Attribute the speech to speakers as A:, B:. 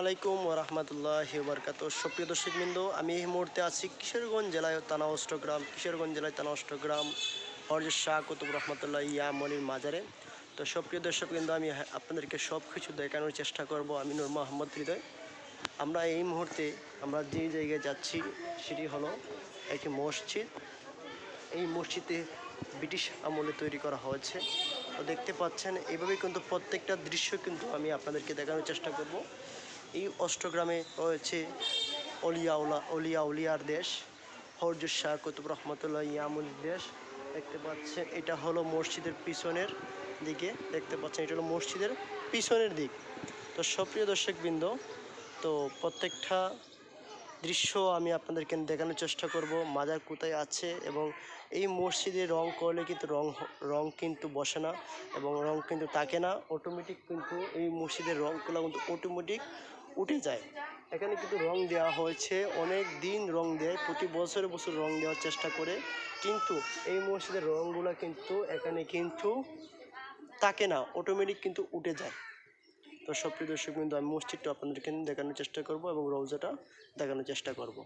A: আলাইকুম ওরহমতুল্লাহি ওবরকাতুহ। সুপ্রিয় দর্শকবৃন্দ, আমি এই মুহূর্তে আছি কিশোরগঞ্জ জেলায় থানা অষ্টগ্রাম হযরত শাহ কুতুব রহমতুল্লাহ ইয়ামনির মাজারে। তো সুপ্রিয় দর্শকবৃন্দ, আমি আপনাদেরকে সব কিছু দেখানোর চেষ্টা করব। আমি নূর মোহাম্মদ হৃদয়। আমরা এই মুহূর্তে যে জায়গায় যাচ্ছি সেটি হলো একটি মসজিদ। এই মসজিদে ব্রিটিশ আমলে তৈরি করা হয়েছে। তো দেখতে পাচ্ছেন, এইভাবে কিন্তু প্রত্যেকটা দৃশ্য কিন্তু আমি আপনাদেরকে দেখানোর চেষ্টা করব। এই অষ্টগ্রামে রয়েছে অলিয়ার দেশ, হযরত শাহ কুতুব রহমতুল্লাহ ইয়ামনির দেশ। দেখতে পাচ্ছেন, এটা হলো মসজিদের পিছনের দিকে। দেখতে পাচ্ছেন, এটা হলো মসজিদের পিছনের দিক। তো সুপ্রিয় দর্শকবৃন্দ, তো প্রত্যেকটা দৃশ্য আমি আপনাদেরকে দেখানোর চেষ্টা করব, মাজার কোথায় আছে। এবং এই মসজিদে রং করলে কিন্তু রং কিন্তু বসে না এবং রং কিন্তু থাকে না, অটোমেটিক কিন্তু এই মসজিদের রংগুলো কিন্তু অটোমেটিক উঠে যায়। এখানে কিন্তু রং দেওয়া হয়েছে, অনেক দিন রং দেয়, প্রতি বছর রং দেওয়ার চেষ্টা করে, কিন্তু এই মসজিদের রংগুলো কিন্তু এখানে কিন্তু থাকে না, অটোমেটিক কিন্তু উঠে যায়। তো সুপ্রিয় দর্শকবৃন্দ, আমি মসজিদটা আপনাদেরকে দেখানোর চেষ্টা করব এবং রওজাটা দেখানোর চেষ্টা করব।